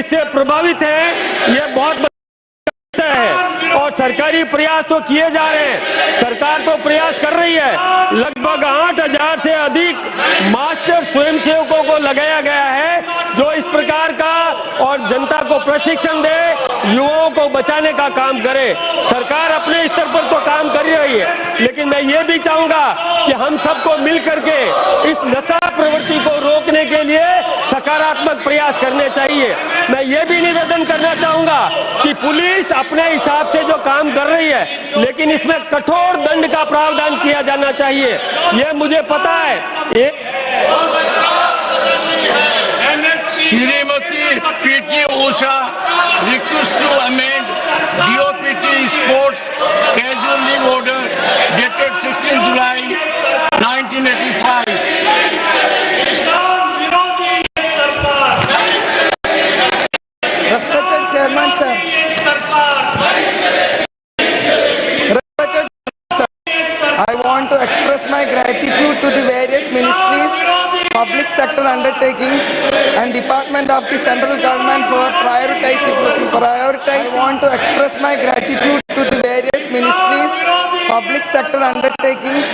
इससे प्रभावित हैं, ये बहुत है। और सरकारी प्रयास तो किए जा रहे हैं, सरकार तो प्रयास कर रही है। लगभग 8,000 से अधिक मास्टर स्वयंसेवकों को लगाया गया है जो इस प्रकार का और जनता को प्रशिक्षण दे, युवाओं को बचाने का काम करे। सरकार अपने स्तर पर तो काम कर रही है, लेकिन मैं ये भी चाहूंगा कि हम सबको मिल करके इस नशा प्रवृत्ति को रोकने के लिए सकारात्मक प्रयास करने चाहिए। मैं ये भी निवेदन करना चाहूंगा कि पुलिस अपने हिसाब से जो काम कर रही है, लेकिन इसमें कठोर दंड का प्रावधान किया जाना चाहिए। ये मुझे पता है। Shrimati PT Usha request to amend DOPT Sports Casual League Order dated 16 July 1985. Respected Chairman, sir. Respected sir, I want to express my gratitude to the various ministries, public sector undertakings and Department of the Central Government for prioritizing. I want to express my gratitude to the various ministries, public sector undertakings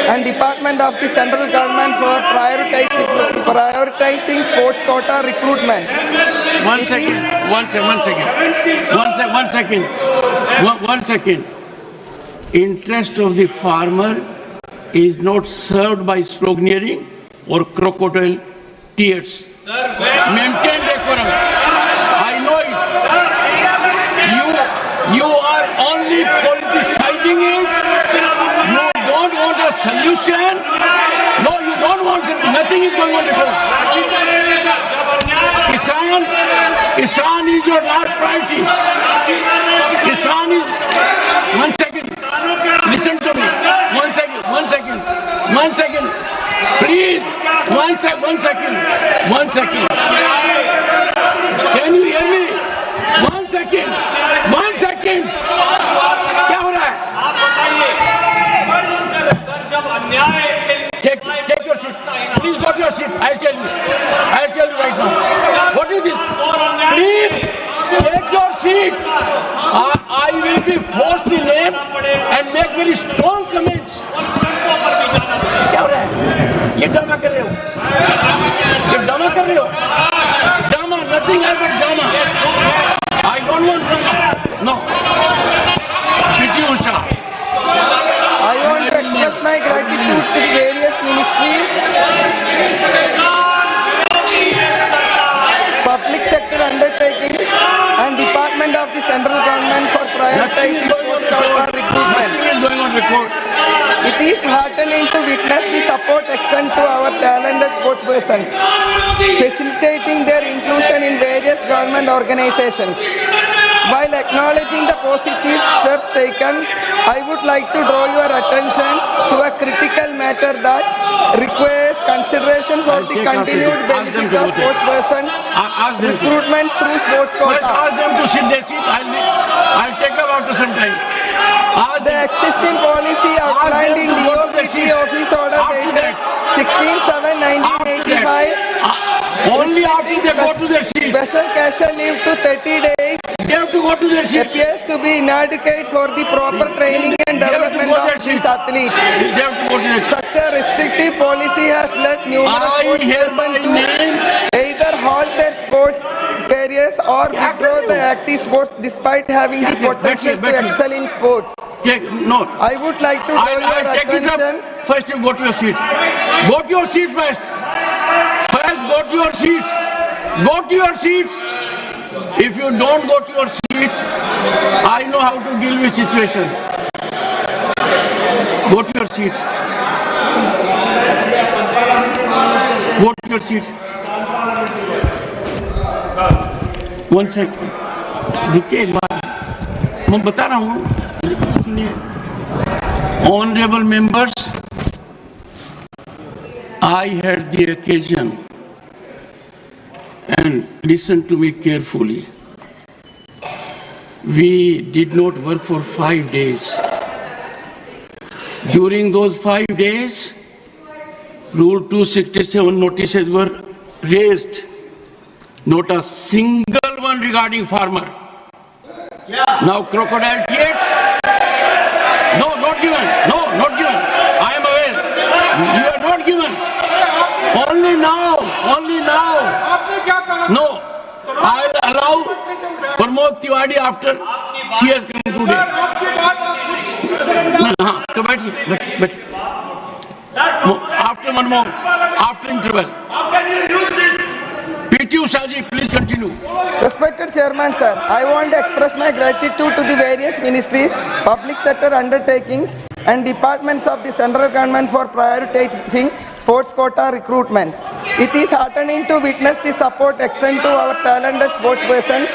and Department of the Central Government for prioritizing sports quota recruitment. One second. Interest of the farmer is not served by sloganeering or crocodile tears. Maintain decorum. I know it. You are only politicizing it. You don't want a solution. No, you don't want it. Nothing is going on at all. Kisan is your last priority. Kisan is... One second. Listen to me. One second. Please. One second. Can you hear me? One second. क्या हो रहा है? Take your seat. Please go to your seat. I'll tell you right now. What is this? Please take your seat. I will be forced to name and make very strong comments. क्या हो रहा है? ये drama कर रहे हो? Drama, nothing else but drama. I don't want drama. No. PT Usha. I want to express my gratitude to the various ministries, public sector undertakings and Department of the Central Government for prioritizing sports quota recruitment. Nothing is going on record. It is heartening to witness the support extended to our talented sports persons, facilitating their inclusion in various government organizations. While acknowledging the positive steps taken, I would like to draw your attention to a critical matter that requires consideration for the continued benefit of sports persons, recruitment through sports quota. Ask them to sit their seat. I'll take them after some time. The existing policy outlined in DOPT Office Order dated 16/7/1985 only after they go to their seat. Special casual leave to 30 days They have to go to their seat. appears to be inadequate for the proper training and development of these athletes. They have to go to their seat. Such a restrictive policy has led numerous I sports hereby persons name to either halt their sports careers or withdraw the active sports despite having the potential to excel in sports. No. I would like to draw I'll your take it attention. up. First you go to your seats. Go to your seats first. Go to your seats. Go to your seats. If you don't go to your seats, I know how to deal with situation. Go to your seats. Go to your seats. One second. रुकिए एक बार मैं बता रहा हूँ. Honorable members, I had the occasion, and listen to me carefully. We did not work for 5 days. During those 5 days, Rule 267 notices were raised. Not a single given regarding farmer. Now crocodile tears. No, not given. No, not given. I am aware. You are not given. Only now. Only now. No. I'll allow Pramod Tiwari after she has concluded. तो बैठिए. After one more. After interval. PT Usha ji, please continue. Respected Chairman, sir, I want to express my gratitude to the various ministries, public sector undertakings and departments of the central government for prioritizing sports quota recruitments. It is heartening to witness the support extended to our talented sports persons,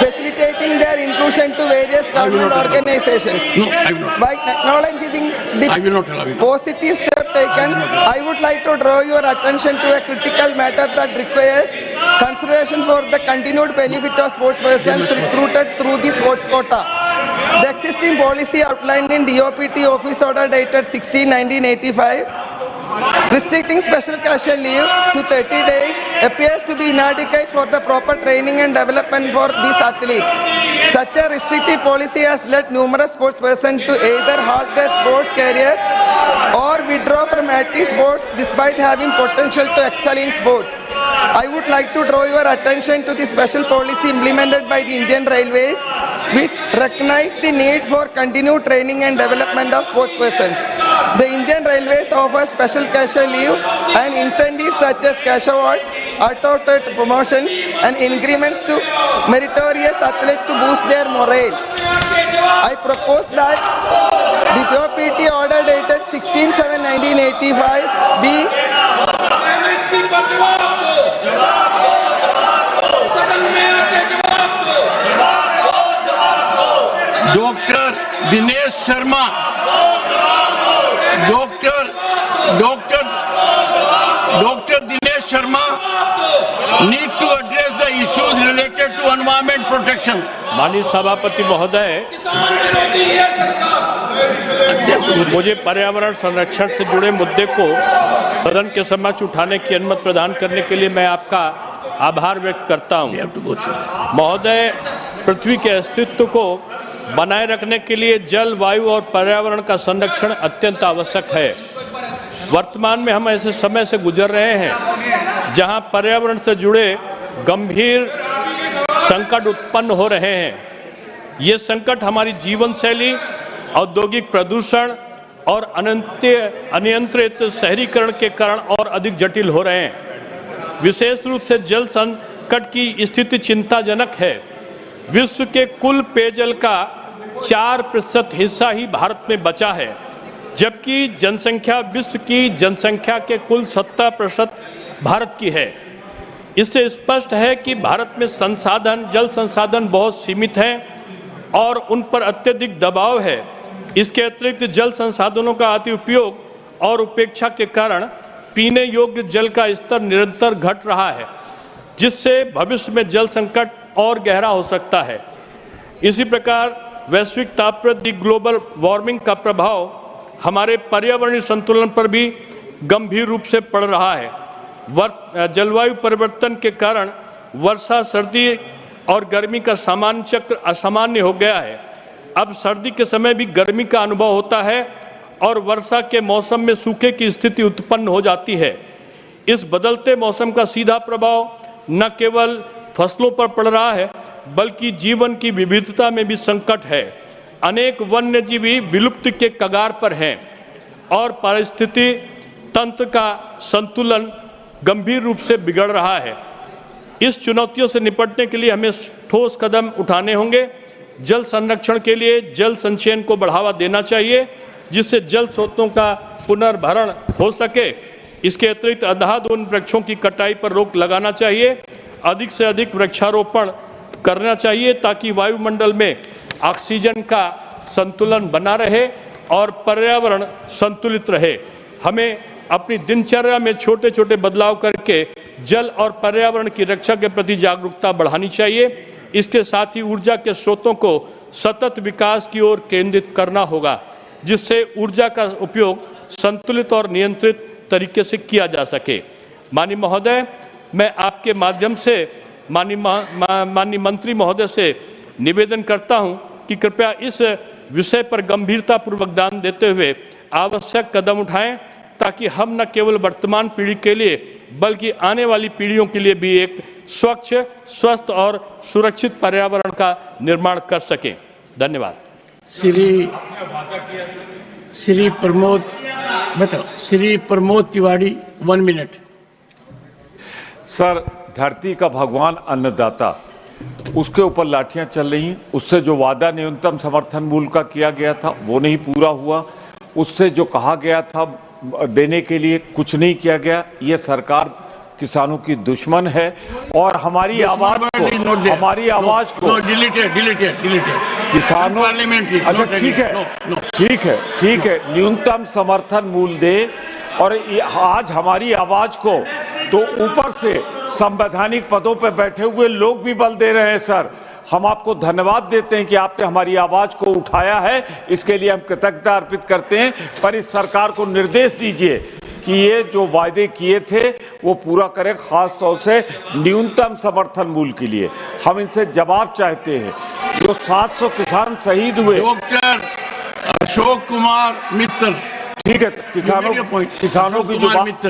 facilitating their inclusion to various government organizations. No, I will not. By acknowledging I will not allow the it. positive step taken, I would like to draw your attention to a critical matter that requires consideration for the continued benefit of sports persons recruited through the sports quota. The existing policy outlined in DOPT Office Order dated 16/1985 restricting special casual leave to 30 days appears to be inadequate for the proper training and development for these athletes. Such a restrictive policy has led numerous sports persons to either halt their sports careers or withdraw from active sports despite having potential to excel in sports. I would like to draw your attention to the special policy implemented by the Indian Railways, which recognize the need for continued training and development of sports persons. The Indian Railways offers special casual leave and incentives such as cash awards, auto-tut promotions and increments to meritorious athletes to boost their morale. I propose that the DOPT order dated 16/7/1985 be Dr. Dinesh Sharma. Dr. Dinesh Sharma need to address the issues related to environment protection. माननीय सभापति महोदय, मुझे पर्यावरण संरक्षण से जुड़े मुद्दे को सदन के समक्ष उठाने की अनुमति प्रदान करने के लिए मैं आपका आभार व्यक्त करता हूं। महोदय, पृथ्वी के अस्तित्व को बनाए रखने के लिए जल, वायु और पर्यावरण का संरक्षण अत्यंत आवश्यक है। वर्तमान में हम ऐसे समय से गुजर रहे हैं जहां पर्यावरण से जुड़े गंभीर संकट उत्पन्न हो रहे हैं। ये संकट हमारी जीवन शैली, औद्योगिक प्रदूषण और अनियंत्रित शहरीकरण के कारण और अधिक जटिल हो रहे हैं। विशेष रूप से जल संकट की स्थिति चिंताजनक है। विश्व के कुल पेयजल का 4% हिस्सा ही भारत में बचा है, जबकि जनसंख्या विश्व की जनसंख्या के कुल 70% भारत की है। इससे स्पष्ट है कि भारत में जल संसाधन बहुत सीमित हैं और उन पर अत्यधिक दबाव है। इसके अतिरिक्त जल संसाधनों का अति उपयोग और उपेक्षा के कारण पीने योग्य जल का स्तर निरंतर घट रहा है, जिससे भविष्य में जल संकट और गहरा हो सकता है। इसी प्रकार वैश्विक तापवृद्धि, ग्लोबल वार्मिंग का प्रभाव हमारे पर्यावरणीय संतुलन पर भी गंभीर रूप से पड़ रहा है। जलवायु परिवर्तन के कारण वर्षा, सर्दी और गर्मी का सामान्य चक्र असामान्य हो गया है। अब सर्दी के समय भी गर्मी का अनुभव होता है और वर्षा के मौसम में सूखे की स्थिति उत्पन्न हो जाती है। इस बदलते मौसम का सीधा प्रभाव न केवल फसलों पर पड़ रहा है, बल्कि जीवन की विविधता में भी संकट है। अनेक वन्यजीवी विलुप्ति के कगार पर हैं और पारिस्थितिकी तंत्र का संतुलन गंभीर रूप से बिगड़ रहा है। इस चुनौतियों से निपटने के लिए हमें ठोस कदम उठाने होंगे। जल संरक्षण के लिए जल संचयन को बढ़ावा देना चाहिए, जिससे जल स्रोतों का पुनर्भरण हो सके। इसके अतिरिक्त अंधाधुंध वृक्षों की कटाई पर रोक लगाना चाहिए। अधिक से अधिक वृक्षारोपण करना चाहिए ताकि वायुमंडल में ऑक्सीजन का संतुलन बना रहे और पर्यावरण संतुलित रहे। हमें अपनी दिनचर्या में छोटे छोटे बदलाव करके जल और पर्यावरण की रक्षा के प्रति जागरूकता बढ़ानी चाहिए। इसके साथ ही ऊर्जा के स्रोतों को सतत विकास की ओर केंद्रित करना होगा, जिससे ऊर्जा का उपयोग संतुलित और नियंत्रित तरीके से किया जा सके। माननीय महोदय, मैं आपके माध्यम से माननीय मंत्री महोदय से निवेदन करता हूं कि कृपया इस विषय पर गंभीरतापूर्वक ध्यान देते हुए आवश्यक कदम उठाएं, ताकि हम न केवल वर्तमान पीढ़ी के लिए बल्कि आने वाली पीढ़ियों के लिए भी एक स्वच्छ, स्वस्थ और सुरक्षित पर्यावरण का निर्माण कर सकें। धन्यवाद। श्री प्रमोद तिवारी 1 मिनट। सर, धरती का भगवान अन्नदाता, उसके ऊपर लाठियां चल रही हैं। उससे जो वादा न्यूनतम समर्थन मूल्य का किया गया था वो नहीं पूरा हुआ। उससे जो कहा गया था देने के लिए कुछ नहीं किया गया। ये सरकार किसानों की दुश्मन है और हमारी आवाज को डिलीटेड किसानों, अच्छा ठीक है न्यूनतम समर्थन मूल्य दे। और आज हमारी आवाज को तो ऊपर से संवैधानिक पदों पर बैठे हुए लोग भी बल दे रहे हैं। सर, हम आपको धन्यवाद देते हैं कि आपने हमारी आवाज को उठाया है, इसके लिए हम कृतज्ञता अर्पित करते हैं। पर इस सरकार को निर्देश दीजिए कि ये जो वायदे किए थे वो पूरा करें, खास तौर से न्यूनतम समर्थन मूल्य के लिए हम इनसे जवाब चाहते हैं। जो 700 किसान शहीद हुए। डॉक्टर अशोक कुमार मित्तल, ठीक है, किसानों की जो बात,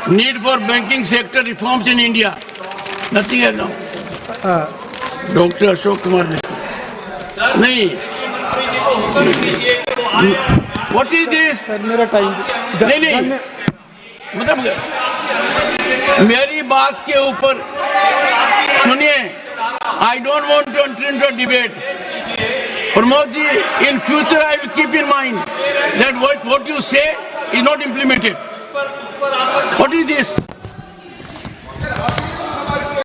need for banking sector reforms in India, nothing else now. Doctor Ashok Kumar Mittal नहीं, व्हाट इज दिस? मेरा टाइम नहीं, मतलब मेरी बात के ऊपर सुनिए। I don't want to enter into a debate. Pramod ji, in future I will keep in mind that what you say is not implemented. What is this?